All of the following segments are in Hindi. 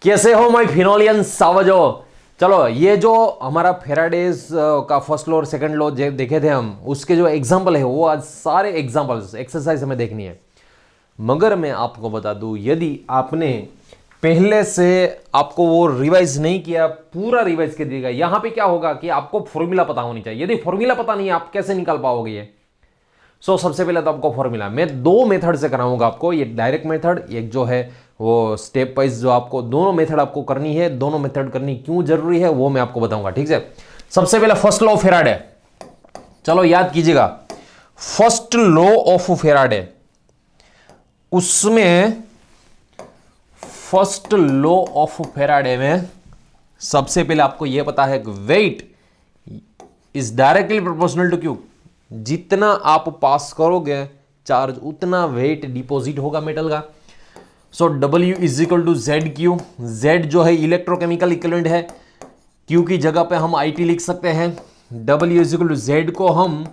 कैसे हो माय फिनोलियन सावजो। चलो ये जो हमारा फेराडेज का फर्स्ट लॉ और सेकंड लॉ देखे थे हम, उसके जो एग्जांपल है वो आज सारे एग्जांपल्स एक्सरसाइज हमें देखनी है। मगर मैं आपको बता दूं, यदि आपने पहले से आपको वो रिवाइज नहीं किया, पूरा रिवाइज कर दिएगा, यहां पे क्या होगा कि आपको फॉर्मूला पता होनी चाहिए। यदि फॉर्मूला पता नहीं है, आप कैसे निकाल पाओगे ये। सबसे पहले तो आपको फॉर्मूला, मैं दो मेथड से कराऊंगा आपको, ये डायरेक्ट मेथड, एक जो है वो स्टेप वाइज, जो आपको दोनों मेथड आपको करनी है। दोनों मेथड करनी क्यों जरूरी है वो मैं आपको बताऊंगा, ठीक है। सबसे पहले फर्स्ट लॉ ऑफ फेराडे, चलो याद कीजिएगा। फर्स्ट लॉ ऑफ फेराडे, उसमें फर्स्ट लॉ ऑफ फेराडे में सबसे पहले आपको यह पता है कि weight is directly proportional to q. जितना आप पास करोगे चार्ज, उतना वेट डिपॉजिट होगा मेटल का। So W is equal to Z Q. Z जो है इलेक्ट्रोकेमिकल इक्विवेलेंट है, क्यू की जगह पे हम IT लिख सकते हैं। W is equal to z को हम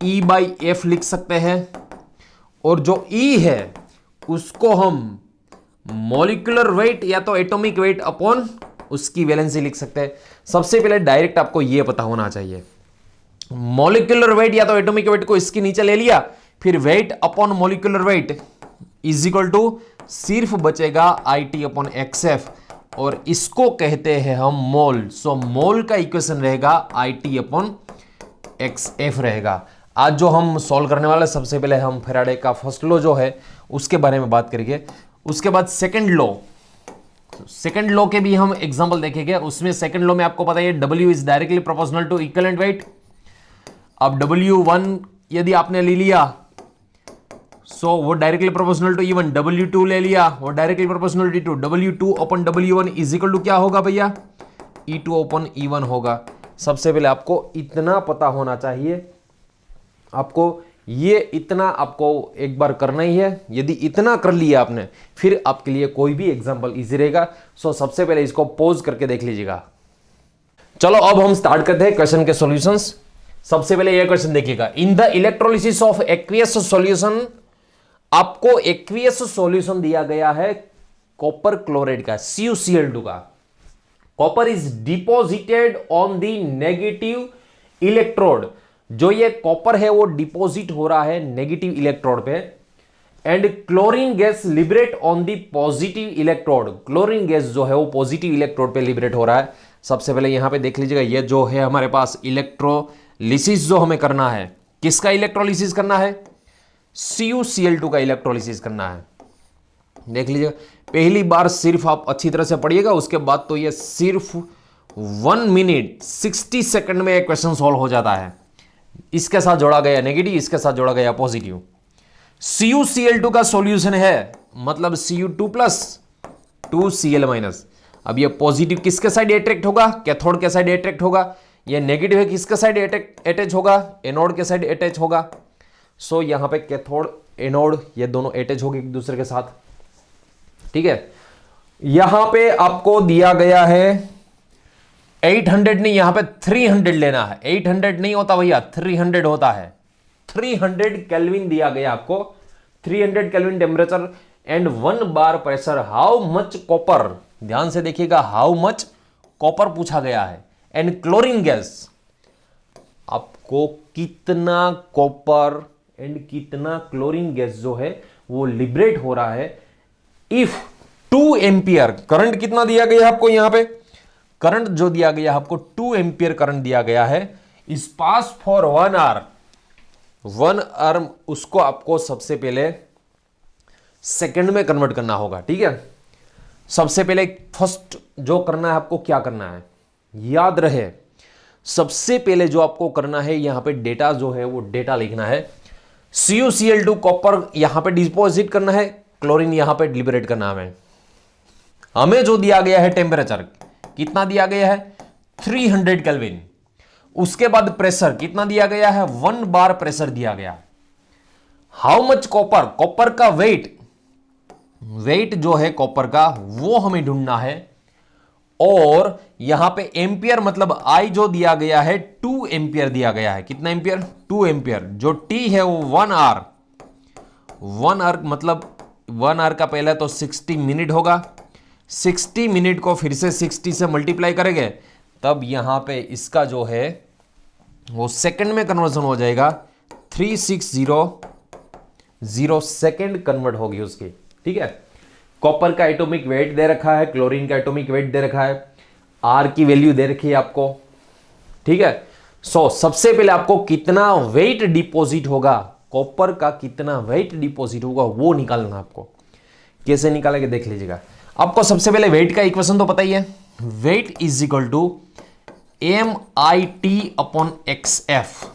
E/F लिख सकते हैं, और जो E है उसको हम मॉलिक्यूलर वेट या तो एटॉमिक वेट अपॉन उसकी वैलेंसी लिख सकते हैं। सबसे पहले डायरेक्ट आपको यह पता होना चाहिए, मॉलिक्यूलर वेट या तो एटॉमिक वेट को इसके नीचे ले लिया, फिर weight upon molecular weight is equal to सिर्फ बचेगा IT अपॉन XF, और इसको कहते हैं हम मोल। सो मोल का इक्वेशन रहेगा IT अपॉन XF रहेगा। आज जो हम सॉल्व करने वाले, सबसे पहले हम फेराडे का फर्स्ट लॉ जो है उसके बारे में बात करेंगे। उसके बाद सेकंड लॉ, सेकंड लॉ के भी हम एग्जांपल देखेंगे। उसमें सेकंड लॉ में आपको पता है W is directly proportional to equivalent weight. अब W1 यदि आपने ले लिया, सो वो directly proportional to E1। W2 ले लिया, वो directly proportional to E2। W2 upon W1 is equal to क्या होगा भैया, E2 अपन E1 होगा। सबसे पहले आपको इतना पता होना चाहिए, आपको ये इतना आपको एक बार करना ही है। यदि इतना कर लिया आपने, फिर आपके लिए कोई भी एग्जांपल इजी रहेगा। सो सबसे पहले इसको पॉज करके देख लीजिएगा। चलो अब हम स्टार्ट करते हैं क्वेश्चन के सॉल्यूशंस। सबसे पहले यह क्वेश्चन देखिएगा, in the electrolysis of aqueous solution, आपको एक्वियस सॉल्यूशन दिया गया है कॉपर क्लोराइड का, CuCl2 का। Copper is deposited on the negative electrode. जो ये कॉपर है वो डिपॉजिट हो रहा है नेगेटिव इलेक्ट्रोड पे, and chlorine gas liberate on the positive electrode. Chlorine gas जो है वो पॉजिटिव इलेक्ट्रोड पे लिबरेट हो रहा है। सबसे पहले यहां पे देख लीजिएगा, ये जो है हमारे पास इलेक्ट्रोलिसिस जो हमें करना है, किसका इलेक्ट्रोलिसिस करना है, CuCl2 का इलेक्ट्रोलिसिस करना है। देख लीजिए, पहली बार सिर्फ आप अच्छी तरह से पढ़िएगा, उसके बाद तो ये सिर्फ 1 मिनट 60 सेकंड में एक क्वेश्चन सॉल्व हो जाता है। इसके साथ जोड़ा गया नेगेटिव, इसके साथ जोड़ा गया पॉजिटिव। CuCl2 का सॉल्यूशन है, मतलब Cu2 प्लस 2Cl माइनस। अब ये पॉजिटिव किसके साइड अट्रैक्ट होगा, कैथोड के साइड अट्रैक्ट होगा। ये नेगेटिव है, किसके साइड अटैच होगा, एनोड के साइड अटैच होगा। सो यहां पे कैथोड एनोड ये दोनों अटैच होंगे एक दूसरे के साथ, ठीक है। यहां पे आपको दिया गया है 800 नहीं, यहां पे 300 लेना है। 800 नहीं होता भैया, 300 होता है। 300 केल्विन दिया गया आपको, 300 kelvin temperature and 1 bar pressure. How much copper, ध्यान से देखिएगा, हाउ मच कॉपर पूछा गया है, एंड क्लोरीन गैस, आपको कितना कॉपर एंड कितना क्लोरीन गैस जो है वो लिबरेट हो रहा है। इफ 2 एम्पियर करंट कितना दिया गया है आपको, यहां पे करंट जो दिया गया है आपको 2 एम्पियर करंट दिया गया है, इस पास फॉर 1 आवर। 1 आवर उसको आपको सबसे पहले सेकंड में कन्वर्ट करना होगा, ठीक है। सबसे पहले फर्स्ट जो करना है आपको, क्या करना है याद रहे, सबसे पहले जो आपको करना है यहां पे डेटा जो है वो डेटा लिखना है। CuCl2 कॉपर यहां पे डिपॉजिट करना है, क्लोरीन यहां पे लिबरेट करना है। हमें जो दिया गया है टेम्परेचर कितना दिया गया है, 300 केल्विन। उसके बाद प्रेशर कितना दिया गया है, 1 बार प्रेशर दिया गया। हाउ मच कॉपर, कॉपर का वेट, वेट जो है कॉपर का वो हमें ढूंढना है। और यहां पे एम्पियर मतलब I जो दिया गया है 2 एम्पियर दिया गया है। कितना एम्पियर, 2 एम्पियर। जो T है वो 1 आवर, 1 आवर मतलब 1 आवर का पहले तो 60 मिनट होगा, 60 मिनट को फिर से 60 से मल्टीप्लाई करेंगे, तब यहां पे इसका जो है वो सेकंड में कन्वर्जन हो जाएगा, 3600 सेकंड कन्वर्ट होगी उसकी। ठीक है, कॉपर का एटॉमिक वेट दे रखा है, क्लोरीन का एटॉमिक वेट दे रखा है, आर की वैल्यू दे रखी है आपको। ठीक है, सो सबसे पहले आपको कितना वेट डिपॉजिट होगा, कॉपर का कितना वेट डिपॉजिट होगा वो निकालना आपको। कैसे निकालेंगे देख लीजिएगा। आपको सबसे पहले वेट का इक्वेशन तो पता ही है, weight is equal to MIT upon XF,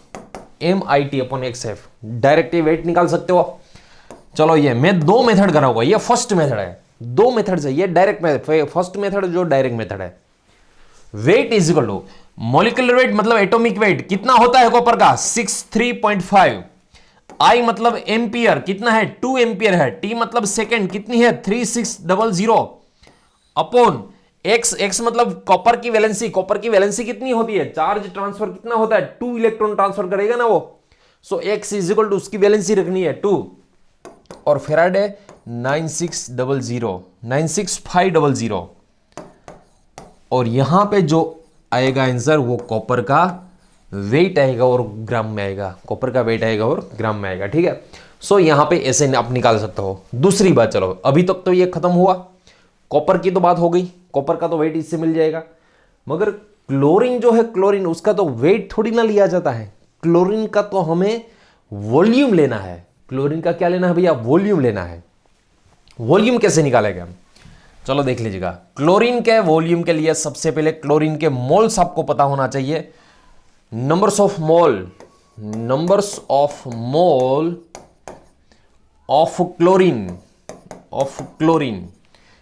MIT upon XF। Direct weight निकाल सकते हो। चलो ये मैं दो मेथड कराऊंगा, ये फर्स्ट मेथड है, दो मेथड है, ये डायरेक्ट मेथड, फर्स्ट मेथड जो डायरेक्ट मेथड है। Weight is equal to molecular weight मतलब एटॉमिक वेट कितना होता है कॉपर का, 63.5। आई मतलब एम्पियर कितना है, 2 एम्पियर है। टी मतलब सेकेंड कितनी है, 3600 अपॉन एक्स मतलब कॉपर की वैलेंसी, कॉपर की वैलेंसी कितनी होती है, चार्ज ट्रांसफर कितना होता है, 2 इलेक्ट्रॉन ट्रांसफर करेगा ना वो। सो एक्स इज इक्वल टू उसकी वैलेंसी रखनी है 2, और फेराडे 96500, और यहां पे जो आएगा आंसर वो कॉपर का वेट आएगा और ग्राम में आएगा, कॉपर का वेट आएगा और ग्राम में आएगा। ठीक है, सो यहां पे ऐसे आप निकाल सकते हो। दूसरी बात, चलो अभी तक तो ये खत्म हुआ, कॉपर की तो बात हो गई, कॉपर का तो वेट इससे मिल जाएगा। मगर क्लोरीन जो है, क्लोरीन उसका तो वेट थोड़ी ना लिया जाता है, क्लोरीन का तो हमें वॉल्यूम लेना है। क्लोरीन का क्या लेना है भैया, वॉल्यूम लेना है। वॉल्यूम कैसे निकालेंगे हम, चलो देख लीजिएगा। क्लोरीन के वॉल्यूम के लिए सबसे पहले क्लोरीन के मोल्स आपको पता होना चाहिए, numbers of mole, numbers of mole of chlorine, of chlorine,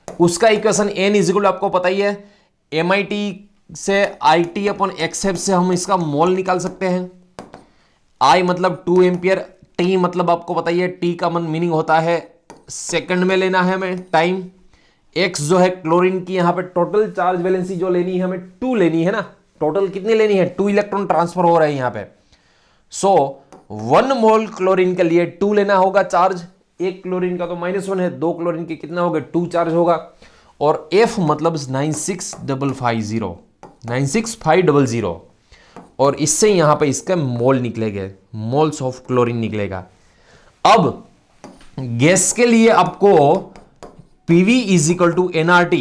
उसका इक्वेशन N इज इक्वल आपको पता ही है, MIT से IT अपॉन XF से हम इसका मोल निकाल सकते हैं। I मतलब 2 एम्पियर, T मतलब आपको पता ही है, T का मीनिंग होता है सेकंड में लेना है हमें टाइम। X जो है क्लोरीन की यहाँ पे टोटल चार्ज वैलेंसी जो लेनी है हमें 2 लेनी है ना, टोटल कितनी लेनी है, 2 इलेक्ट्रॉन ट्रांसफर हो रहे हैं यहाँ पे। सो 1 मोल क्लोरीन के लिए 2 लेना होगा चार्ज, एक क्लोरीन का तो -1 है, 2 क्लोरीन के कितना होगा, 2 चार्ज होगा। और F मतलब 96550, 96500, और इससे यहां पे इसका मोल निकलेगा, मोल्स ऑफ क्लोरीन निकलेगा। अब गैस के लिए आपको PV is equal to NRT,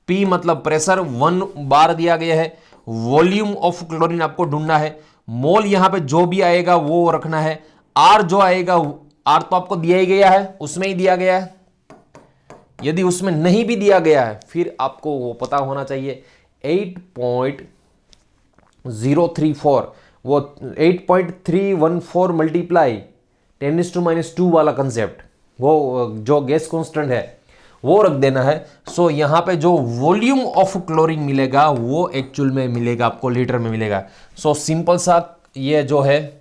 P मतलब प्रेशर 1 बार दिया गया है, वॉल्यूम ऑफ क्लोरीन आपको ढूंढना है, मोल यहां पे जो भी आएगा वो रखना है, R जो आएगा, R तो आपको दिया ही गया है, उसमें ही दिया गया है। यदि उसमें नहीं भी दिया गया है फिर आपको वो पता होना चाहिए, 8.034, वो 8.314 मल्टीप्लाई 10⁻² वाला कंसेप्ट, वो जो गैस कांस्टेंट है वो रख देना है। सो यहां पे जो वॉल्यूम ऑफ क्लोरीन मिलेगा वो एक्चुअल में मिलेगा आपको लीटर में मिलेगा। सो सिंपल सा ये जो है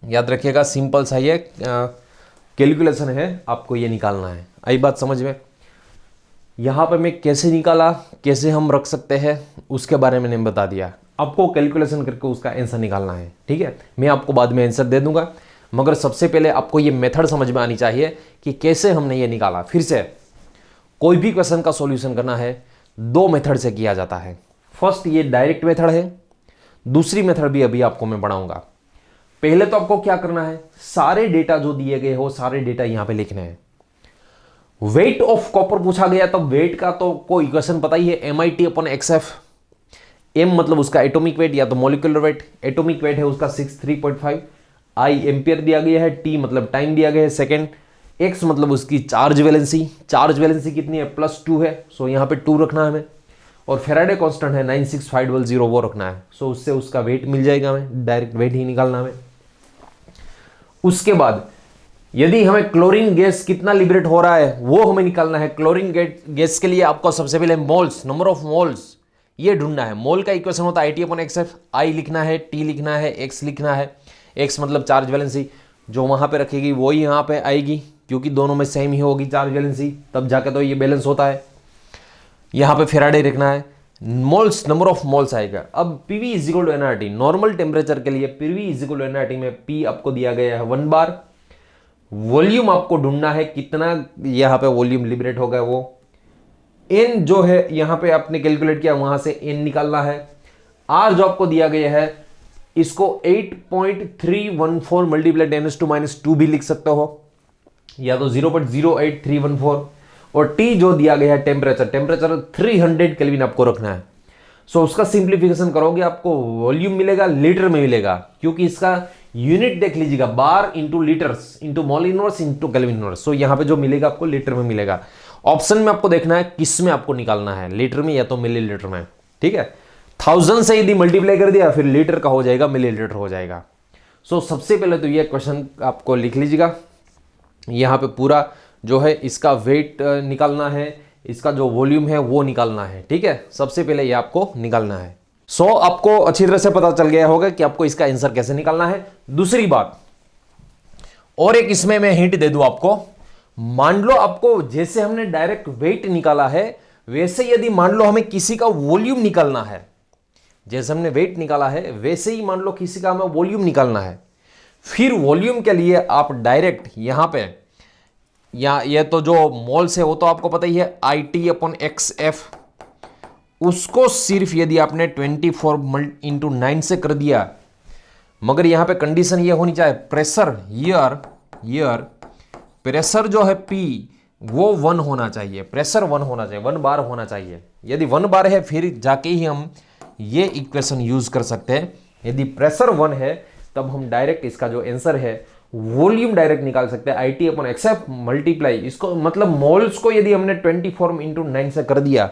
याद रखिएगा, सिंपल सा ये कैलकुलेशन है, आपको ये निकालना है। आई बात समझ में। यहां पे मैं कैसे निकाला, कैसे हम रख सकते हैं उसके बारे में मैंने बता दिया, आपको कैलकुलेशन करके उसका आंसर निकालना है। ठीक है, मैं आपको बाद में आंसर दे दूंगा, मगर सबसे पहले आपको ये मेथड समझ में आनी चाहिए कि कैसे हमने ये निकाला। फिर से कोई भी क्वेश्चन का सॉल्यूशन करना है 2 मेथड से किया जाता है। फर्स्ट ये डायरेक्ट मेथड है, दूसरी मेथड भी अभी आपको मैं बढ़ाऊंगा। पहले तो आपको क्या करना है, सारे डेटा जो दिए गए हो सारे डेटा यहां पे लिखने हैं। वेट ऑफ कॉपर पूछा गया तो वेट का तो कोई इक्वेशन पता ही है, MIT अपॉन XF। M मतलब उसका एटॉमिक वेट या तो मॉलिक्यूलर वेट, एटॉमिक वेट है उसका 63.5, I एम्पियर दिया गया है, T मतलब टाइम दिया गया है सेकेंड, X मतलब उसकी चार्ज वैलेंसी, चार्ज वैलेंसी कितनी है, +2 है, सो यहां पे 2 रखना है हमें, और फेराडे कांस्टेंट है 96500 वो रखना है। सो उससे उसका वेट मिल जाएगा हमें, डायरेक्ट वेट ही निकालना हमें। उसके बाद यदि हमें क्लोरीन गैस कितना लिबरेट हो रहा है वो हमें निकालना है। क्लोरीन गैस के लिए आपको सबसे पहले मोल्स, नंबर ऑफ मोल्स ये ढूंढना है। मोल का इक्वेशन होता है IT अपॉन XF, I लिखना है, T लिखना है, X लिखना है। X मतलब चार्ज वैलेंसी, जो वहां पे रखेगी वो ही यहां पे आएगी, क्योंकि दोनों में सेम ही होगी चार्ज वैलेंसी, तब जाके तो ये बैलेंस होता है। यहां पे फेराडे रखना है, मोल्स, नंबर ऑफ मोल्स आएगा। अब PV is equal to NRT, normal temperature के लिए PV is equal to NRT में P आपको दिया गया है 1 बार। वॉल्यूम आपको ढूंढना है कितना यहां पे वॉल्यूम लिबरेट होगा वो एन जो है यहां पे आपने कैलकुलेट किया, वहां से एन निकालना है। आर जो आपको दिया गया है इसको 8.314 मल्टीप्लाई 10⁻² भी लिख सकते हो, या तो 0.08314। और टी जो दिया गया है टेम्परेचर, टेम्परेचर 300 केल्विन आपको रखना है। सो उसका सिंप्लीफिकेशन करोगे आपको वॉल्यूम मिलेगा, लीटर में मिलेगा, क्योंकि इसका यूनिट देख लीजिएगा, bar into litres into mole inverse into kelvin inverse. So यहां पे जो मिलेगा आपको लीटर में मिलेगा। ऑप्शन में आपको देखना है किस में आपको निकालना है, लीटर में या तो मिली लीटर में। ठीक है, 1000 से यदि मल्टीप्लाई कर दिया फिर लीटर का हो जाएगा, मिली लीटर हो जाएगा। सो सबसे पहले तो ये क्वेश्चन आपको लिख लीजिएगा। यहां पे पूरा जो है इसका वेट निकालना है, इसका जो वॉल्यूम है वो निकालना है। ठीक है, सबसे पहले ये आपको निकालना है। सो आपको अच्छी तरह से पता चल गया होगा कि आपको इसका आंसर कैसे निकालना है। दूसरी बात और एक इसमें मैं हिंट दे दूं आपको, मान लो आपको जैसे हमने डायरेक्ट वेट निकाला है वैसे यदि मान लो हमें किसी का वॉल्यूम निकालना है, जैसे हमने वेट निकाला है वैसे ही मान लो किसी का हमें वॉल्यूम निकालना है। फिर वॉल्यूम के लिए आप डायरेक्ट यहां पे या ये तो जो मोल्स है वो तो आपको पता ही है, IT/XF, उसको सिर्फ यदि आपने 24 × 9 से कर दिया, मगर यहां पे कंडीशन ये होनी चाहिए प्रेशर ईयर प्रेशर जो है P वो 1 होना चाहिए, प्रेशर 1 होना चाहिए, 1 बार होना चाहिए। यदि 1 बार है फिर जाके ही हम ये इक्वेशन यूज कर सकते हैं। यदि प्रेशर 1 है तब हम डायरेक्ट इसका जो आंसर है वॉल्यूम डायरेक्ट निकाल सकते हैं, IT/XF मल्टीप्लाई इसको, मतलब मोल्स को यदि हमने 24 × 9 से कर दिया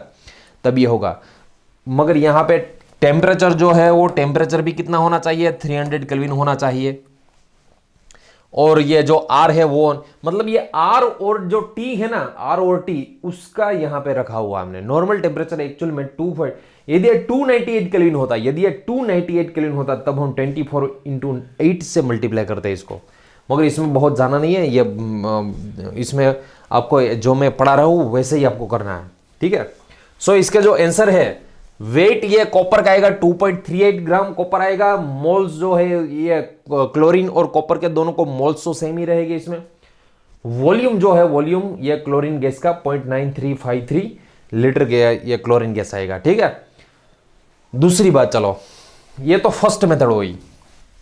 तब ये होगा। मगर यहां पे टेम्परेचर जो है वो टेम्परेचर भी कितना होना चाहिए, 300 केल्विन होना चाहिए। और ये जो R है वो मतलब ये R और जो T है ना, R और T उसका यहां पे रखा हुआ हमने। नॉर्मल टेम्परेचर एक्चुअल में 2 यदि 298 केल्विन होता, यदि 298 केल्विन होता तब हम 24 × 8 से मल्टीप्लाई करते हैं इसको, मगर इसमें बहुत जाना नहीं है। ये इसमें आपको जो मैं पढ़ा रहा हूं वैसे ही आपको करना है। ठीक है, सो इसका जो आंसर है वेट ये कॉपर का आएगा 2.38 ग्राम कॉपर आएगा। मोल्स जो है ये क्लोरीन और कॉपर के दोनों को मोल्स तो सेम ही रहेगी इसमें। वॉल्यूम जो है वॉल्यूम ये क्लोरीन गैस का 0.9353 लीटर के ये क्लोरीन गैस आएगा। ठीक है, दूसरी बात, चलो ये तो फर्स्ट मेथड हुई,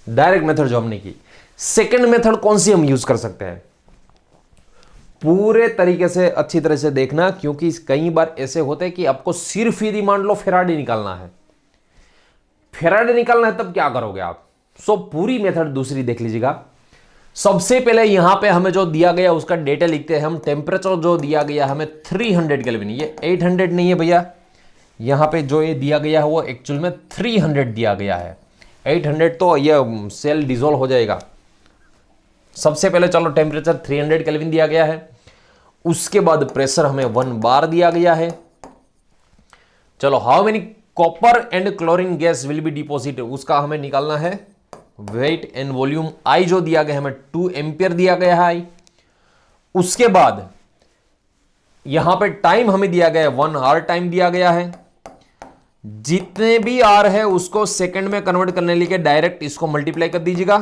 डायरेक्ट मेथड जो हमने की। सेकंड मेथड कौन सी हम यूज कर सकते हैं, पूरे तरीके से अच्छी तरह से देखना, क्योंकि कई बार ऐसे होते हैं कि आपको सिर्फ यदि मान लो फेराडे निकालना है, फेराडे निकालना है तब क्या करोगे आप। सो पूरी मेथड दूसरी देख लीजिएगा। सबसे पहले यहां पे हमें जो दिया गया उसका डेटा लिखते हैं हम। टेम्परेचर जो दिया गया हमें 300 केल्विन, ये 800 नहीं है भैया, यहां पे जो ये दिया गया है वो एक्चुअल में 300 दिया गया है। 800 तो ये सेल डिसॉल्व हो जाएगा। सबसे पहले चलो टेम्परेचर 300 केल्विन दिया गया है, उसके बाद प्रेशर हमें 1 बार दिया गया है। चलो how many copper and chlorine gas will be deposit, उसका हमें निकालना है। वेट एंड वॉल्यूम आई जो दिया गया हमें 2 एम्पियर दिया गया है आई। उसके बाद यहां पे टाइम हमें दिया गया है 1 आवर टाइम दिया गया है। जितने भी आर है उसको सेकंड में कन्वर्ट करने के लिए डायरेक्ट इसको मल्टीप्लाई कर दीजिएगा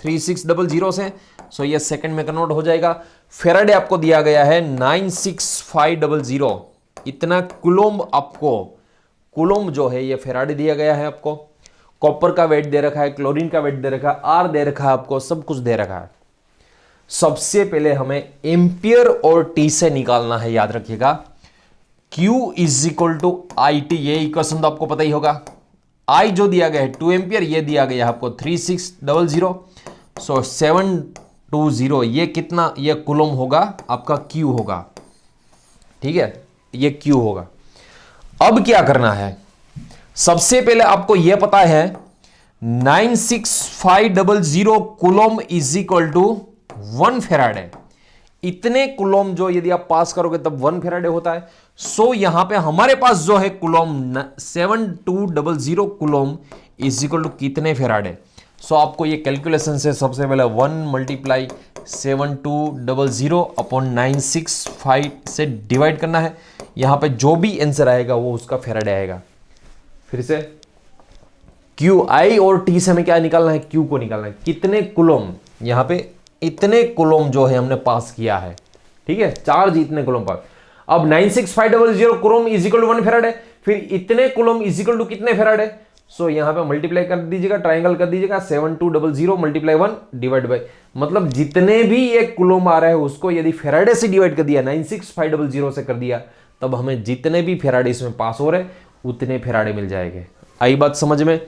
3600 से। सो ये सेकंड में कन्वर्ट हो जाएगा। फेराडे आपको दिया गया है 96500, इतना कुलोम आपको, कुलोम जो है ये फेराडे दिया गया है आपको। कॉपर का वेट दे रखा है, क्लोरीन का वेट दे रखा है, आर दे रखा है आपको, सब कुछ दे रखा है। सबसे पहले हमें एम्पियर और टी से निकालना है, याद रखिएगा। Q = IT, ये इक्वेशन तो आपको पता ही होगा। I जो दिया गया है 2 एम्पियर, ये दिया गया है आपको 3600। सो 720, ये कितना, ये कुलोम होगा आपका, Q होगा। ठीक है, ये Q होगा। अब क्या करना है, सबसे पहले आपको यह पता है 96500 कुलोम = 1 फेराडे। इतने कुलोम जो यदि आप पास करोगे तब 1 फेराडे होता है। सो यहां पे हमारे पास जो है कुलोम 7200 कुलोम = कितने फेराडे। सो आपको ये कैलकुलेशन से सबसे पहले 1 × 7200/965 से डिवाइड करना है। यहां पे जो भी आंसर आएगा वो उसका फेराडे आएगा। फिर से Q, I और T से हमें क्या निकालना है, Q को निकालना है। कितने कुलोम, यहां पे इतने कुलोम जो है हमने पास किया है। ठीक है, चार्ज इतने कुलोम पास। अब 96500 coulomb is equal to 1 faraday है, फिर इतने कुलोम इज इक्वल टू कितने फेराड है? सो यहां पे मल्टीप्लाई कर दीजिएगा, ट्राइंगल कर दीजिएगा, 7200 मल्टीप्लाई 1 डिवाइड बाई, मतलब जितने भी एक कुलोम आ रहा है उसको यदि फेराडे से डिवाइड कर दिया, 96500 से कर दिया, तब हमें जितने भी फेराडे इसमें पास हो रहे उतने फेराडे मिल जाएंगे। आई बात समझ में?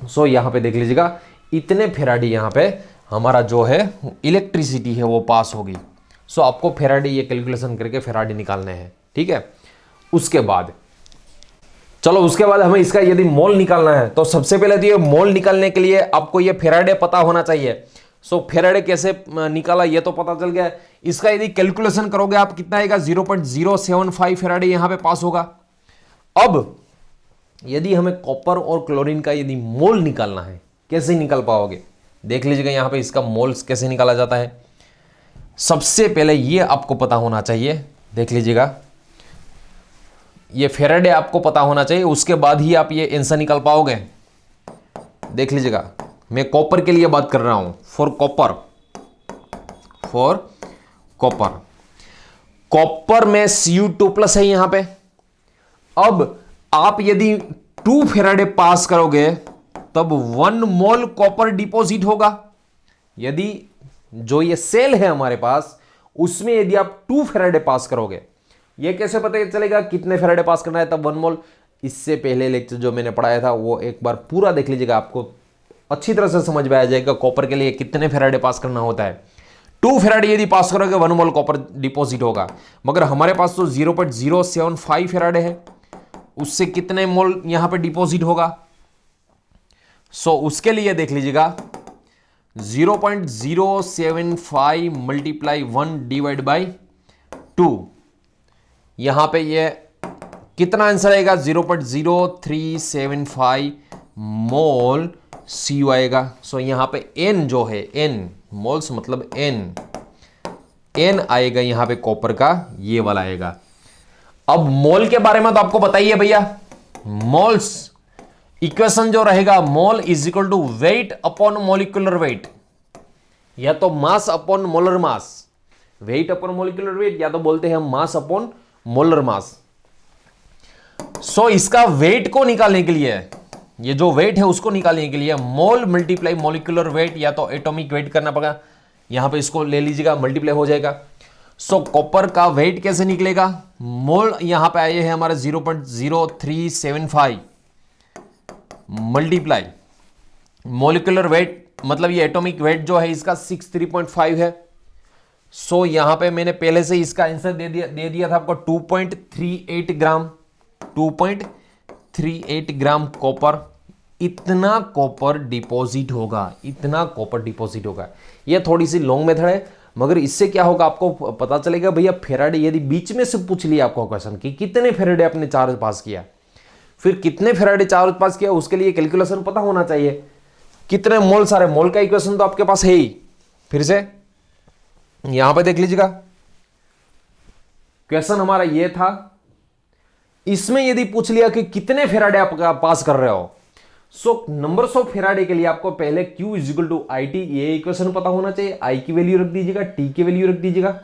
सो यहां पे देख लीजिएगा, इतने फेराडे यहां पे हमारा जो है इलेक्ट्रिसिटी है वो पास होगी। सो आपको फेराडे ये कैलकुलेशन करके फेराडे निकालने हैं, ठीक है। उसके बाद हमें इसका यदि मोल निकालना है, तो सबसे पहले तो ये मोल निकालने के लिए आपको ये फेराडे पता होना चाहिए। सो फेराडे कैसे निकाला ये तो पता चल गया। इसका यदि कैलकुलेशन करोगे आप कितना आएगा, 0.075 फेराडे यहां पे पास होगा। अब यदि हमें कॉपर और क्लोरीन का यदि मोल निकालना है, कैसे निकाल पाओगे? देख लीजिएगा यहां पे इसका मोल्स कैसे निकाला जाता है। सबसे पहले ये आपको पता होना चाहिए, देख लीजिएगा, ये फेराडे आपको पता होना चाहिए, उसके बाद ही आप ये आंसर निकाल पाओगे। देख लीजिएगा, मैं कॉपर के लिए बात कर रहा हूं, फॉर कॉपर में Cu2+ है यहां पे। अब आप यदि 2 फेराडे पास करोगे तब 1 मोल कॉपर डिपॉजिट होगा। यदि जो ये सेल है हमारे पास उसमें यदि आप 2 फेराडे पास करोगे, ये कैसे पता चलेगा कितने फेराडे पास करना है तब 1 मोल? इससे पहले लेक्चर जो मैंने पढ़ाया था वो एक बार पूरा देख लीजिएगा, आपको अच्छी तरह से समझ में आ जाएगा कॉपर के लिए कितने फेराडे पास करना होता है। 2 फेराडे यदि पास करोगे 1 मोल कॉपर डिपॉजिट होगा, मगर हमारे पास तो 0.075 फेराडे है, उससे कितने मोल यहां पे डिपॉजिट होगा? सो उसके लिए देख लीजिएगा, 0.075 मल्टीप्लाई 1 डिवाइड बाई 2, यहां पे ये कितना आंसर आएगा? 0.0375 मोल Cu आएगा। सो यहां पे N जो है, N मोल्स मतलब N आएगा यहां पे कॉपर का, ये वाला आएगा। अब मोल के बारे में तो आपको बताइए भैया, मोल्स इक्वेशन जो रहेगा, mole is equal to weight upon molecular weight, या तो mass upon molar mass, weight upon molecular weight, या तो बोलते हैं मास अपॉन मोलर मास। सो इसका वेट को निकालने के लिए, ये जो वेट है उसको निकालने के लिए मोल मल्टीप्लाई मोलिकुलर वेट या तो एटॉमिक वेट करना पड़ेगा। यहां पे इसको ले लीजिएगा, मल्टीप्लाई हो जाएगा। सो कॉपर का वेट कैसे निकलेगा? मोल यहां पे आए हैं हमारे 0.0375 मल्टीप्लाई मोलिकुलर वेट, मतलब ये एटॉमिक वेट जो है इसका 63.5 है। सो यहां पे मैंने पहले से इसका आंसर दे दिया था आपको, 2.38 ग्राम, 2.38 ग्राम कॉपर, इतना कॉपर डिपॉजिट होगा, इतना कॉपर डिपॉजिट होगा। ये थोड़ी सी लॉन्ग मेथड है, मगर इससे क्या होगा आपको पता चलेगा भैया फेराडे, यदि बीच में से पूछ लिया आपको क्वेश्चन कि कितने फेराडे आपने चार्ज पास किया, फिर कितने फेराडे चार्ज पास किया, उसके लिए कैलकुलेशन पता होना चाहिए। कितने मोल, सारे मोल का इक्वेशन तो आपके पास है ही। फिर से यहां पे देख लीजिएगा, क्वेश्चन हमारा ये था, इसमें यदि पूछ लिया कि कितने फेराडे आप पास कर रहे हो, सो नंबर्स ऑफ फेराडे के लिए आपको पहले Q is equal to IT ये इक्वेशन पता होना चाहिए। I की वैल्यू रख दीजिएगा, T की वैल्यू रख दीजिएगा,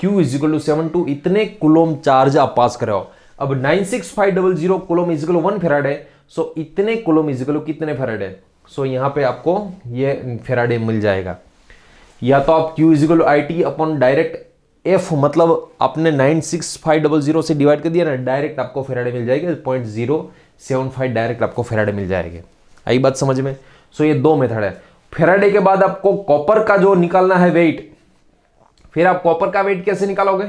Q इज इक्वल टू 72, इतने कुलोम चार्ज आप पास कर रहे हो। अब 96500 coulomb is equal to 1 faraday, so इतने कुलोम इज इक्वल टू कितने फेराडे? सो यहां पे आपको ये फेराडे मिल जाएगा। या तो आप Q is equal to IT upon direct F, मतलब आपने 96500 से डिवाइड कर दिया ना, डायरेक्ट आपको फेराडे मिल जाएगा, 0.075 डायरेक्ट आपको फेराडे मिल जाएंगे। आई बात समझ में? सो ये दो मेथड है। फेराडे के बाद आपको कॉपर का जो निकालना है वेट, फिर आप कॉपर का वेट कैसे निकालोगे?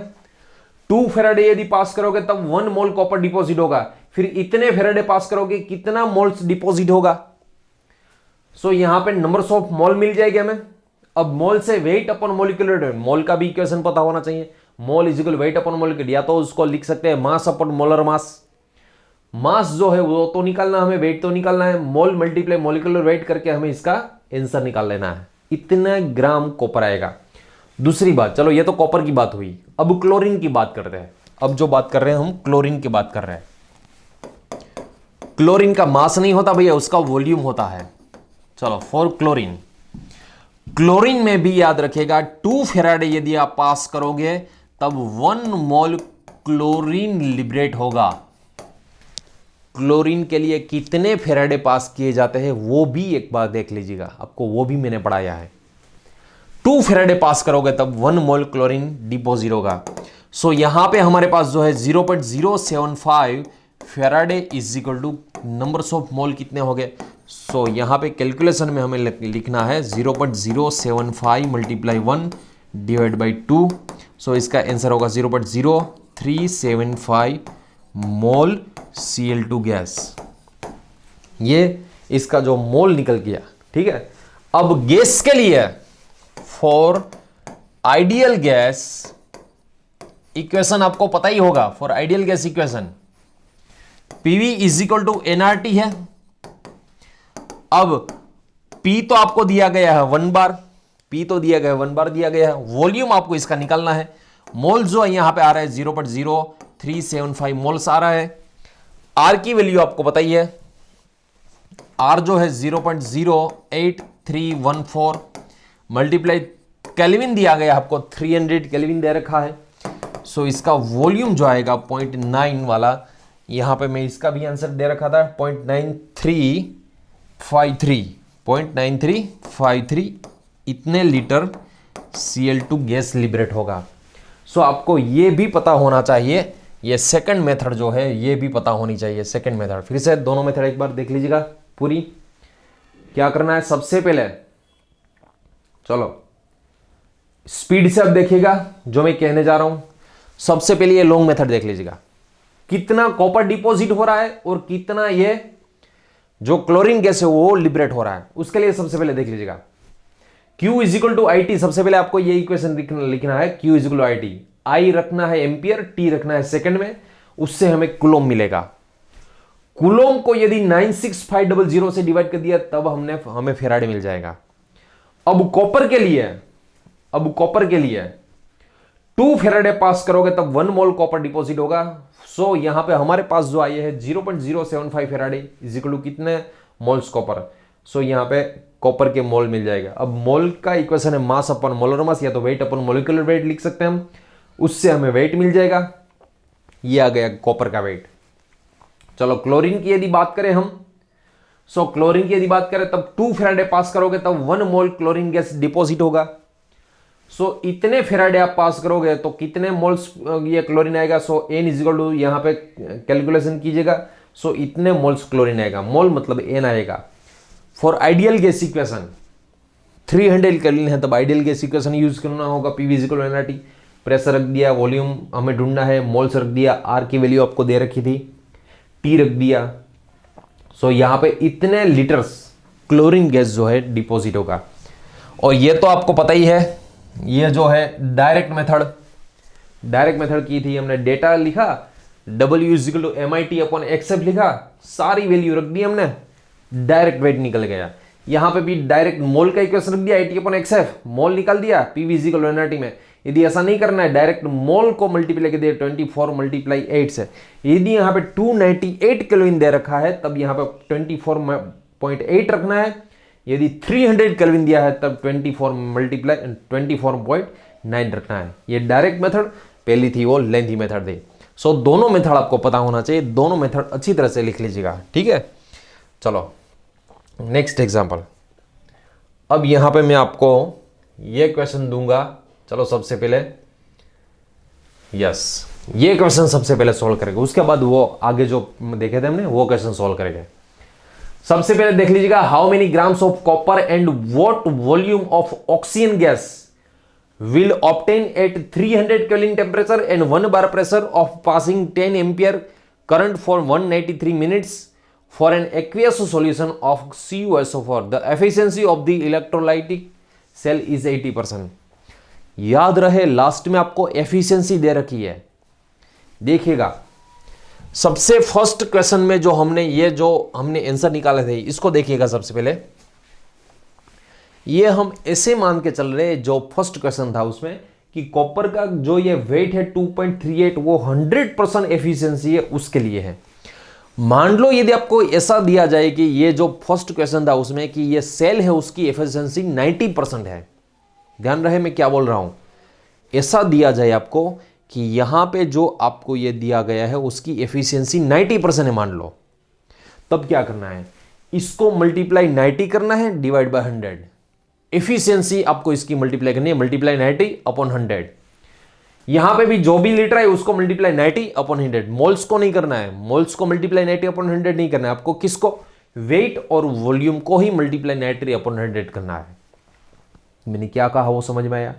2 फेराडे यदि पास करोगे तब 1 मोल कॉपर डिपॉजिट होगा, फिर इतने फेराडे पास करोगे कितना मोल्स डिपॉजिट होगा? सो यहां पे नंबर्स ऑफ मोल मिल जाएगी हमें। अब मोल से वेट अपॉन मोलिकुलर वेट, मोल का भी इक्वेशन पता होना चाहिए, मोल is equal weight upon molecular, या तो उसको लिख सकते हैं मास अपॉन मोलर मास। मास जो है वो तो निकालना हमें, वेट तो निकालना है, मोल मल्टीप्लाई मोलिकुलर वेट करके हमें इसका आंसर निकाल लेना है, इतना ग्राम कॉपर आएगा। दूसरी बात, चलो ये तो कॉपर की बात हुई, अब क्लोरीन की बात करते हैं। अब जो बात कर रहे हैं हम क्लोरीन की बात कर रहे हैं। क्लोरीन का मास नहीं होता भैया, उसका वॉल्यूम होता है। चलो फॉर क्लोरीन, क्लोरीन में भी याद रखेगा 2 फेराडे यदि आप पास करोगे तब 1 मोल क्लोरीन लिबरेट होगा। क्लोरीन के लिए कितने फेराडे पास किए जाते हैं वो भी एक बार देख लीजिएगा, आपको वो भी मैंने पढ़ाया है। 2 फेराडे पास करोगे तब 1 मोल क्लोरीन डिपोजिट होगा। सो यहां पे हमारे पास जो है 0.075 Faraday is equal two numbers of मोल कितने हो गए। सो यहां पे कैलकुलेशन में हमें लिखना है 0.075 मल्टीप्लाई 1 डिवाइड बाई 2। सो इसका आंसर होगा 0.0375 मोल Cl2 गैस। ये इसका जो मोल निकल गया, ठीक है। अब गैस के लिए फॉर आइडियल गैस इक्वेशन आपको पता ही होगा। For ideal gas equation PV is equal to NRT है। अब पी तो आपको दिया गया है 1 बार, पी तो दिया गया है 1 बार दिया गया है। वॉल्यूम आपको इसका निकालना है। मोल जो है यहां पे आ रहा है 0.0375 मोल्स आ रहा है। आर की वैल्यू आपको पता ही है, आर जो है 0.08314 मल्टीप्लाई केल्विन दिया गया आपको 300 केल्विन दे रखा है। सो इसका वॉल्यूम जो आएगा 0.9 वाला, यहां पे मैं इसका भी आंसर दे रखा था 0.9353 इतने लीटर Cl2 गैस लिबरेट होगा। सो आपको ये भी पता होना चाहिए, ये सेकंड मेथड जो है ये भी पता होनी चाहिए। सेकंड मेथड फिर से दोनों मेथड एक बार देख लीजिएगा पूरी। क्या करना है सबसे पहले, चलो स्पीड से अब देखिएगा जो मैं कहने जा रहा हूं। सबसे पहले ये लॉन्ग मेथड देख लीजिएगा, कितना कॉपर डिपॉजिट हो रहा है और कितना ये जो क्लोरीन गैस है वो लिबरेट हो रहा है। उसके लिए सबसे पहले देख लीजिएगा Q is equal to IT। सबसे पहले आपको ये इक्वेशन लिखना है, Q is equal to IT। I रखना है एम्पियर, T रखना है सेकंड में, उससे हमें कुलोम मिलेगा। कुलोम को यदि 96500 से डिवाइड कर दिया तब हमें फेराडे मिल जाएगा। अब कॉपर के लिए 2 फेराडे पास करोगे तब 1 मोल कॉपर डिपॉजिट होगा। सो यहां पे हमारे पास जो आई है 0.075 फेराडे इज इक्वल टू कितने मोल्स कॉपर। सो यहां पे कॉपर के मोल मिल जाएगा। अब मोल का इक्वेशन है मास अपन मोलर मास, या तो वेट अपन मोलिकुलर वेट लिख सकते हैं हम, उससे हमें वेट मिल जाएगा। ये आ गया कॉपर का वेट। चलो क्लोरीन की यदि बात करें हम, क्लोरीन की यदि बात करें तब 2 फेराडे पास करोगे तब 1 मोल क्लोरीन गैस डिपॉजिट होगा। इतने फेराडे आप पास करोगे तो कितने मोल्स ये क्लोरीन आएगा। N इज इक्वल टू यहां पे कैलकुलेशन कीजिएगा। इतने मोल्स क्लोरीन आएगा, मोल मतलब N आएगा। For ideal gas equation 300 kelvin है तब आइडियल गैस इक्वेशन यूज करना होगा। P V is equal to NRT. Pressure रख दिया, वॉल्यूम हमें ढूंढना है, मोल्स रख दिया, आर की वैल्यू आपको दे रखी थी, टी रख दिया। यहां पे इतने लीटर्स क्लोरीन गैस जो है डिपॉजिट होगा। और ये तो आपको पता ही है, ये जो है डायरेक्ट मेथड की थी हमने। डेटा लिखा, W is equal to MIT upon XF लिखा, सारी वैल्यू रख दी हमने, डायरेक्ट वेट निकल गया। यहां पे भी डायरेक्ट मोल का इक्वेशन रख दिया, IT अपॉन XF, मोल निकाल दिया, PV is equal to NRT में। यदि ऐसा नहीं करना है, डायरेक्ट मोल को मल्टीप्लाई कर दिया 24 मल्टीप्लाई 8 से। यदि यहां पे 298 केल्विन दे रखा है तब यहां पे 24.8 रखना है। यदि 300 केल्विन दिया है तब 24 मल्टीप्लाई 24.9 रखना है। ये डायरेक्ट मेथड पहली थी, वो लेंथी मेथड थी। दोनों मेथड आपको पता होना चाहिए, दोनों मेथड अच्छी तरह से लिख लीजिएगा, ठीक है। चलो नेक्स्ट एग्जांपल। अब यहां पे मैं आपको ये क्वेश्चन दूंगा। चलो सबसे पहले ये क्वेश्चन सबसे पहले सॉल्व करेंगे, उसके बाद वो आगे जो देखे थे हमने वो क्वेश्चन सॉल्व करेंगे। सबसे पहले देख लीजिएगा, how many grams of copper and what volume of oxygen gas will obtain at 300 Kelvin temperature and 1 bar pressure of passing 10 ampere current for 193 minutes for an aqueous solution of CuSO4. The efficiency of the electrolytic cell is 80%. याद रहे लास्ट में आपको एफिशिएंसी दे रखी है। देखिएगा सबसे फर्स्ट क्वेश्चन में जो हमने आंसर निकाले थे, इसको देखिएगा। सबसे पहले ये हम ऐसे मान के चल रहे हैं, जो फर्स्ट क्वेश्चन था उसमें कि कॉपर का जो ये वेट है 2.38 वो 100% एफिशिएंसी है, उसके लिए है। मान लो यदि आपको ऐसा दिया जाए कि ये जो फर्स्ट क्वेश्चन था उसमें कि ये सेल है उसकी एफिशिएंसी 90% है। ध्यान रहे मैं क्या बोल रहा हूं। ऐसा दिया जाए आपको कि यहां पे जो आपको ये दिया गया है उसकी एफिशिएंसी 90% है मान लो, तब क्या करना है, इसको मल्टीप्लाई 90 करना है डिवाइड बाय 100। एफिशिएंसी आपको इसकी मल्टीप्लाई करनी है, मल्टीप्लाई 90 अपॉन 100। यहां पे भी जो भी लीटर है उसको मल्टीप्लाई 90 अपॉन 100। मोल्स को नहीं करना है, मोल्स को मल्टीप्लाई 90 अपॉन 100 नहीं करना है आपको, किसको, वेट और वॉल्यूम को ही मल्टीप्लाई 90 अपॉन 100 करना है। मैंने क्या कहा वो समझ में आया।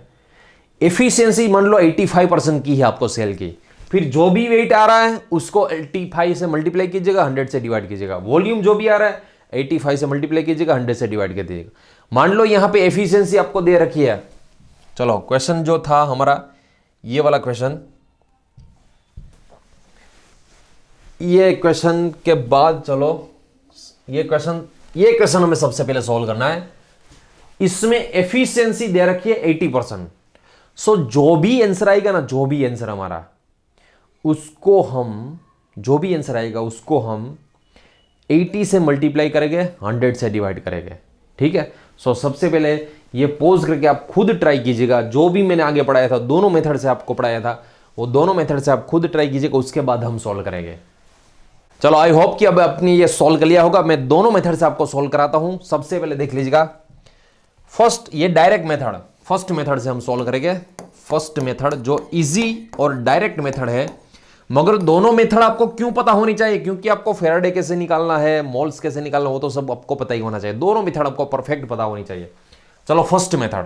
एफिशिएंसी मान लो 85% की है आपको सेल की, फिर जो भी वेट आ रहा है उसको 85 से मल्टीप्लाई कीजिएगा, 100 से डिवाइड कीजिएगा। वॉल्यूम जो भी आ रहा है 85 से मल्टीप्लाई कीजिएगा, 100 से डिवाइड कर दीजिएगा। मान लो यहां पे एफिशिएंसी आपको दे रखी है। चलो क्वेश्चन जो था हमारा ये वाला क्वेश्चन, ये क्वेश्चन के बाद चलो ये क्वेश्चन हमें सबसे पहले सॉल्व करना है। इसमें एफिशिएंसी दे रखी है 80%। सो जो भी आंसर आएगा ना, जो भी आंसर हमारा, उसको हम, जो भी आंसर आएगा उसको हम 80 से मल्टीप्लाई करेंगे, 100 से डिवाइड करेंगे। ठीक है। सो सबसे पहले ये पोज करके आप खुद ट्राई कीजिएगा। जो भी मैंने आगे पढ़ाया था, दोनों मेथड से आपको पढ़ाया था, वो दोनों मेथड से आप खुद ट्राई कीजिएगा, उसके बाद हम सॉल्व करेंगे। चलो आई होप कि अब अपनी ये सॉल्व कर लिया होगा। मैं दोनों मेथड से आपको सॉल्व कराता हूं। सबसे पहले देख लीजिएगा, फर्स्ट ये डायरेक्ट मेथड, फर्स्ट मेथड से हम सॉल्व करेंगे। फर्स्ट मेथड जो इजी और डायरेक्ट मेथड है, मगर दोनों मेथड आपको क्यों पता होनी चाहिए, क्योंकि आपको फेराडे कैसे निकालना है, मोल्स कैसे निकालना, वो तो सब आपको पता ही होना चाहिए। दोनों मेथड आपको परफेक्ट पता होनी चाहिए। चलो फर्स्ट मेथड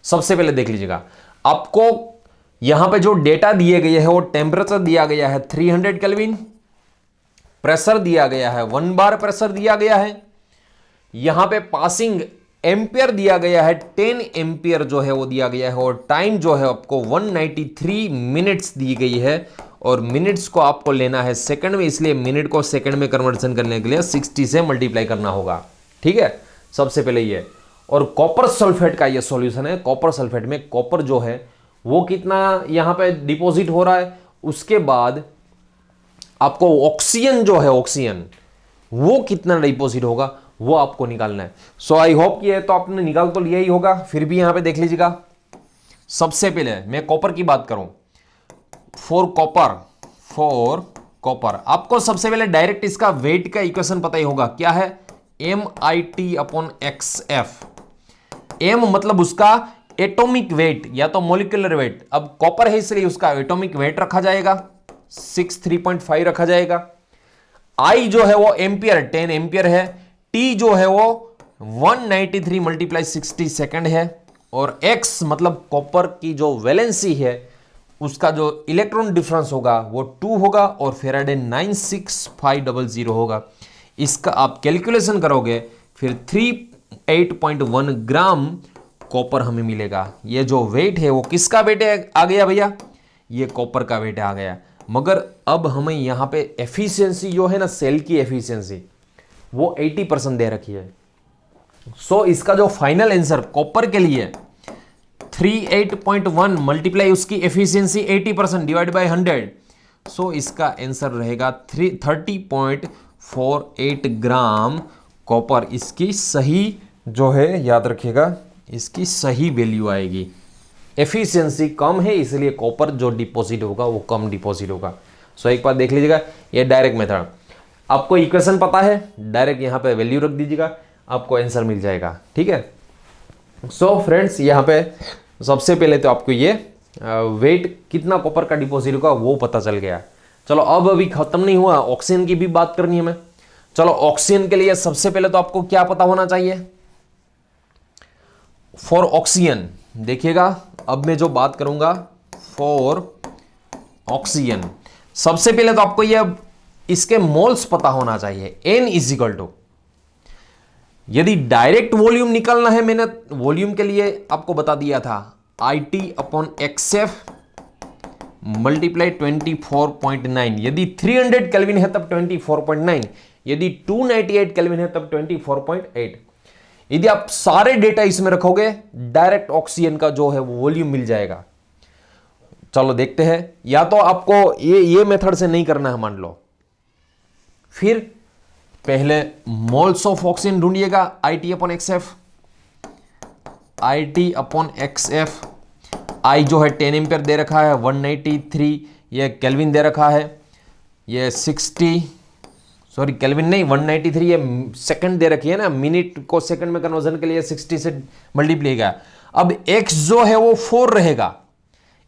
सबसे पहले देख लीजिएगा। आपको यहां पे जो डेटा दिए गए हैं वो टेम्परेचर दिया गया है 300 केल्विन, प्रेशर दिया गया है 1 बार प्रेशर दिया गया है, यहां पे पासिंग एम्पियर दिया गया है 10 एम्पियर जो है वो दिया गया है, और टाइम जो है आपको 193 मिनट्स दी गई है, और मिनट्स को आपको लेना है सेकंड में, इसलिए मिनट को सेकंड में कन्वर्जन करने के लिए 60 से मल्टीप्लाई करना होगा। ठीक है, सबसे पहले ये। और कॉपर सल्फेट का ये सॉल्यूशन है। कॉपर सल्फेट में कॉपर जो है वो कितना यहां पे डिपॉजिट हो रहा है, उसके बाद आपको ऑक्सीजन जो है, ऑक्सीजन वो कितना डिपॉजिट होगा वो आपको निकालना है। सो आई होप कि ये तो आपने निकाल तो लिया ही होगा, फिर भी यहां पे देख लीजिएगा। सबसे पहले मैं कॉपर की बात करूं, फॉर कॉपर आपको सबसे पहले डायरेक्ट इसका वेट का इक्वेशन पता ही होगा, क्या है, MIT/XF। एम मतलब उसका एटॉमिक वेट या तो मॉलिक्यूलर वेट। अब कॉपर है इसलिए उसका एटॉमिक वेट रखा जाएगा 63.5 रखा जाएगा। आई जो है वो एम्पियर 10 एम्पियर है। टी जो है वो 193 मल्टीप्लाई 60 सेकंड है। और एक्स मतलब कॉपर की जो वैलेंसी है उसका जो इलेक्ट्रॉन डिफरेंस होगा वो 2 होगा, और फेराडे 96500 होगा। इसका आप कैलकुलेशन करोगे फिर 38.1 ग्राम कॉपर हमें मिलेगा। ये जो वेट है वो किसका वेट आ गया भैया, ये कॉपर का वेट आ गया। मगर अब हमें यहां पे एफिशिएंसी जो है ना, सेल की एफिशिएंसी वो 80% दे रखी है। सो इसका जो फाइनल आंसर कॉपर के लिए 38.1 मल्टीप्लाई उसकी एफिशिएंसी 80% डिवाइड बाय 100, सो इसका आंसर रहेगा 30.48 ग्राम कॉपर। इसकी सही जो है, याद रखिएगा, इसकी सही वैल्यू आएगी। एफिशिएंसी कम है इसलिए कॉपर जो डिपॉजिट होगा वो कम डिपॉजिट होगा। सो एक बार देख लीजिएगा, ये डायरेक्ट मेथड। आपको इक्वेशन पता है, डायरेक्ट यहां पे वैल्यू रख दीजिएगा, आपको आंसर मिल जाएगा। ठीक है। सो फ्रेंड्स यहां पे सबसे पहले तो आपको ये वेट कितना कॉपर का डिपॉजिट होगा वो पता चल गया। चलो अब अभी खत्म नहीं हुआ, ऑक्सीजन की भी बात करनी है हमें। चलो ऑक्सीजन के लिए सबसे पहले तो आपको क्या पता होना चाहिए, फॉर ऑक्सीजन देखिएगा। अब मैं जो बात करूंगा फॉर ऑक्सीजन, सबसे पहले तो आपको ये इसके मोल्स पता होना चाहिए। N = यदि डायरेक्ट वॉल्यूम निकालना है, मैंने वॉल्यूम के लिए आपको बता दिया था IT/XF मल्टीप्लाई 24.9। यदि 300 केल्विन है तब 24.9, यदि 298 केल्विन है तब 24.8। यदि आप सारे डेटा इसमें रखोगे, डायरेक्ट ऑक्सीजन का जो है वो वॉल्यूम मिल जाएगा। चलो देखते हैं। या तो आपको ये मेथड से नहीं करना है मान लो, फिर पहले मोल्स ऑफ ऑक्सीजन ढूंढिएगा IT/XF। आई जो है 10 एम्पियर दे रखा है, 193 ये केल्विन दे रखा है, ये 60 सॉरी केल्विन नहीं 193 ये सेकंड दे रखी है ना, मिनट को सेकंड में कन्वर्जन के लिए 60 से मल्टीप्लाई का। अब x जो है वो 4 रहेगा,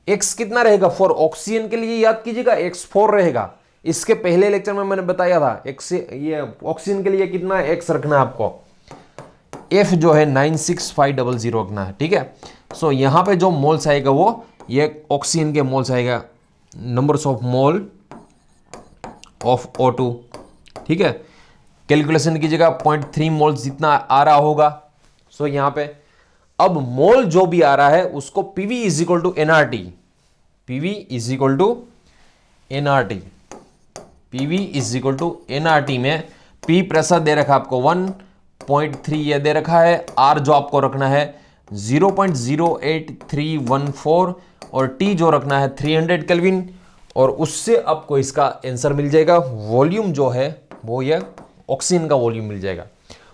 x कितना रहेगा 4, ऑक्सीजन के लिए याद कीजिएगा x 4 रहेगा। इसके पहले लेक्चर में मैंने बताया था x ये ऑक्सीजन के लिए कितना x रखना है आपको, F जो है 96500 रखना है, ठीक है। सो यहां पे जो मोल्स आएगा वो ये ऑक्सीजन के मोल्स आएगा, numbers of mole of O2, ठीक है। कैलकुलेशन कीजिएगा 0.3 मोल्स जितना आ रहा होगा। सो यहां पे अब मोल जो भी आ रहा है उसको PV is equal to NRT, PV is equal to NRT, PV is equal to NRT में P प्रेशर दे रखा है आपको 1.3 ये दे रखा है, R जो आपको रखना है 0.08314 और T जो रखना है 300 केल्विन, और उससे आपको इसका आंसर मिल जाएगा। वॉल्यूम जो है वो ये ऑक्सीजन का वॉल्यूम मिल जाएगा,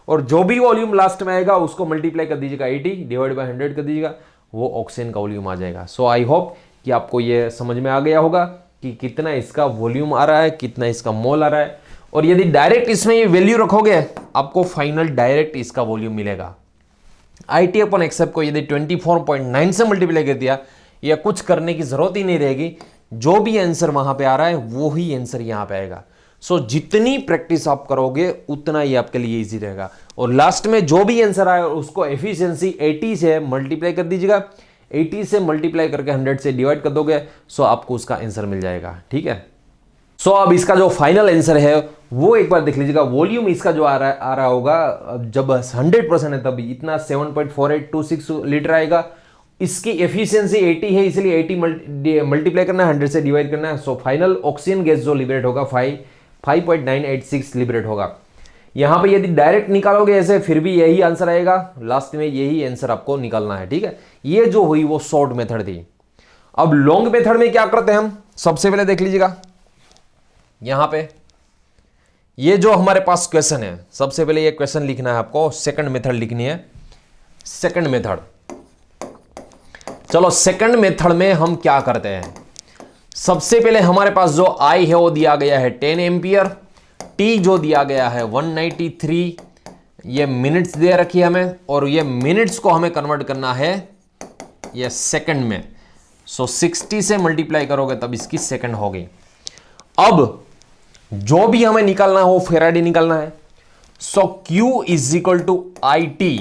और जो भी वॉल्यूम लास्ट में आएगा उसको मल्टीप्लाई कर दीजिएगा 80 डिवाइड बाय 100 कर दीजिएगा, वो ऑक्सीजन का वॉल्यूम आ जाएगा। सो आई होप कि आपको ये समझ में आ गया होगा कि कितना इसका वॉल्यूम आ रहा है, कितना इसका मोल आ रहा है। और यदि डायरेक्ट इसमें ये वैल्यू रखोगे आपको फाइनल डायरेक्ट इसका वॉल्यूम मिलेगा। IT अपन एक्सेप्ट को यदि 24.9 से मल्टीप्लाई कर दिया, या कुछ करने की जरूरत ही नहीं रहेगी, जो भी आंसर वहां पे आ रहा है वो ही आंसर यहां पे आएगा। सो जितनी प्रैक्टिस आप करोगे उतना ही आपके लिए इजी रहेगा। और लास्ट में जो भी आंसर आए उसको एफिशिएंसी 80 से मल्टीप्लाई कर दीजिएगा, 80 से मल्टीप्लाई करके 100 से डिवाइड कर दोगे, सो आपको उसका आंसर मिल जाएगा, ठीक है। सो अब इसका जो फाइनल आंसर है वो एक बार देख लीजिएगा। वॉल्यूम इसका जो आ रहा होगा जब 100% है तब इतना 7.4826 लीटर आएगा। इसकी एफिशिएंसी 80 है, इसलिए 80 मल्टीप्लाई करना है, 100 से डिवाइड करना है। सो फाइनल ऑक्सीजन गैस जो लिबरेट होगा 5.986 लिबरेट होगा। यहां पे यदि डायरेक्ट निकालोगे ऐसे फिर भी यही आंसर आएगा, लास्ट में यही आंसर आपको निकालना है, ठीक है। ये जो हुई वो शॉर्ट मेथड थी। अब लॉन्ग मेथड में क्या करते हैं हम, सबसे पहले देख लीजिएगा यहां पे ये जो हमारे पास क्वेश्चन है, सबसे पहले ये क्वेश्चन लिखना है आपको, सेकंड मेथड लिखनी है। सेकंड मेथड, चलो सेकंड मेथड में हम क्या करते हैं, सबसे पहले हमारे पास जो I है वो दिया गया है 10 एम्पियर, T जो दिया गया है 193, ये मिनट्स दे रखी है हमें, और ये मिनट्स को हमें कन्वर्ट करना है ये सेकंड में। सो 60 से मल्टीप्लाई करोगे तब इसकी सेकंड होगी। अब जो भी हमें निकालना है वो फेराडे निकालना है। So Q is equal to IT,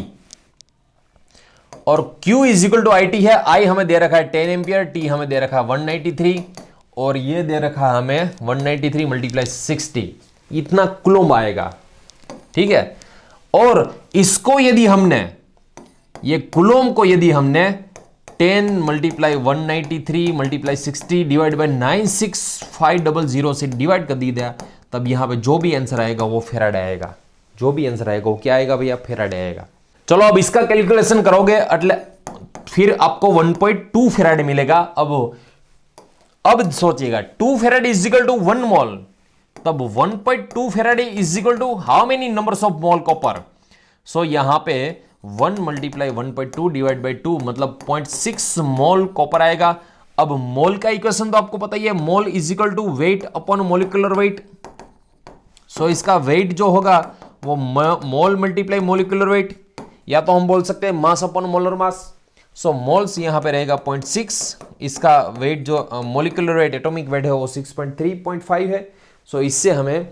और Q is equal to IT है, I हमें दे रखा है 10 एम्पियर, T हमें दे रखा है 193, और ये दे रखा है हमें 193 मल्टीप्लाई 60, इतना कुलम्ब आएगा, ठीक है। और इसको यदि हमने ये कुलम्ब को यदि हमने 10 मल्टीप्लाई 193 मल्टीप्लाई 60 डिवाइड बाय 96500 से डिवाइड कर दिया, तब यहां पे जो भी आंसर आएगा वो फेराडे आएगा। जो भी आंसर आएगा वो क्या आएगा भैया, फेराडे आएगा। चलो अब इसका कैलकुलेशन करोगे अटले फिर आपको 1.2 फेराडे मिलेगा। अब सोचिएगा 2 faraday is equal to 1 mole, तब 1.2 faraday is equal to how many numbers of mole copper. So यहां पे 1 मल्टीप्लाई 1.2 डिवाइड बाई 2 मतलब 0.6 मोल कॉपर आएगा। अब मोल का इक्वेशन तो आपको पता ही है, mole is equal to weight upon molecular weight. So इसका वेट जो होगा वो मोल मल्टीप्लाई मोलिकुलर वेट, या तो हम बोल सकते हैं मास अपॉन मोलर मास। सो मोल्स यहां पे रहेगा 0.6, इसका वेट जो मोलिकुलर वेट एटॉमिक वेट है वो 6.3.5 है। सो इससे हमें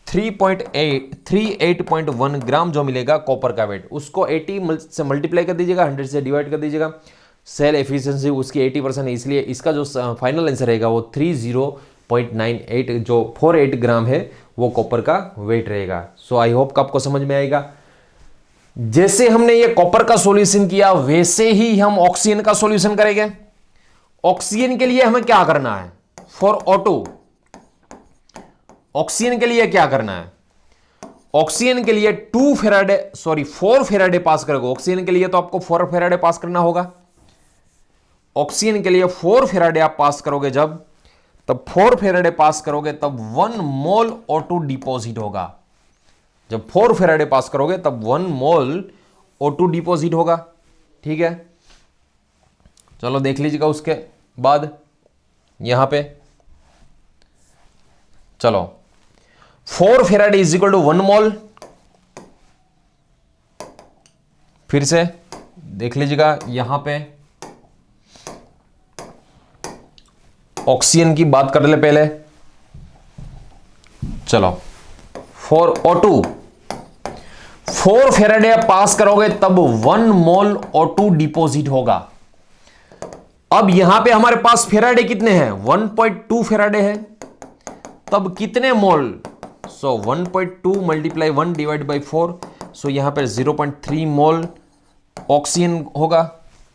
38.1 ग्राम जो मिलेगा कॉपर का वेट, उसको 80 से मल्टीप्लाई कर दीजिएगा, 100 से डिवाइड कर दीजिएगा। सेल एफिशिएंसी उसकी 80% है, इसलिए इसका जो फाइनल आंसर रहेगा वो 30.98 जो 48 ग्राम है वो कॉपर का वेट रहेगा। सो आई होप आपको समझ में आएगा। जैसे हमने ये कॉपर का सॉल्यूशन किया वैसे ही हम ऑक्सीजन का सॉल्यूशन करेंगे। ऑक्सीजन के लिए हमें क्या करना है, फॉर O2 ऑक्सीजन के लिए क्या करना है, ऑक्सीजन के लिए 4 फेराडे पास करोगे। ऑक्सीजन के लिए तो आपको 4 फेराडे पास करना होगा। ऑक्सीजन के लिए 4 फेराडे आप पास करोगे तब 4 फेराडे पास करोगे तब 1 मोल O2 डिपॉजिट होगा। जब 4 फेराडे पास करोगे तब 1 मोल O2 डिपॉजिट होगा, ठीक है। चलो देख लीजिएगा उसके बाद यहां पे, चलो 4 फेराडे इज इक्वल टू 1 मोल। फिर से देख लीजिएगा यहां पे ऑक्सीजन की बात कर ले पहले। चलो 4 O2, 4 फेराडे आप पास करोगे तब 1 मोल O2 डिपॉजिट होगा। अब यहां पे हमारे पास फेराडे कितने हैं, 1.2 फेराडे है, तब कितने मोल, so 1.2 multiply 1 divide by 4, so यहां पर 0.3 मोल ऑक्सीजन होगा।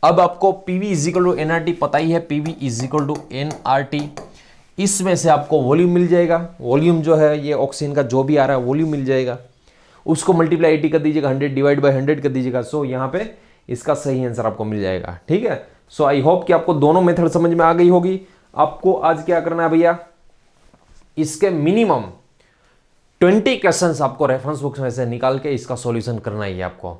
अब आपको PV is equal to NRT पता ही है, PV is equal to NRT. इसमें से आपको वॉल्यूम मिल जाएगा, वॉल्यूम जो है ये ऑक्सीजन का जो भी आ रहा है वॉल्यूम मिल जाएगा, उसको मल्टीप्लाई 80 कर दीजिएगा, 100 डिवाइड बाई 100 कर दीजिएगा। सो यहाँ पे इसका सही आंसर आपको मिल जाएगा। ठीक है, सो आई होप कि आपको दोनों मेथड समझ में आ गई होगी। आपको आज क्या करना है भैया, इसके मिनिमम 20 क्वेश्चंस आपको रेफरेंस बुक में से निकाल के इसका सॉल्यूशन करना ही है। आपको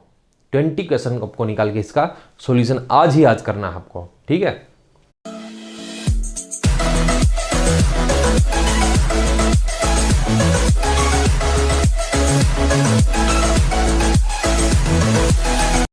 20 क्वेश्चन आपको निकाल के इसका सॉल्यूशन आज ही आज करना है आपको। ठीक है।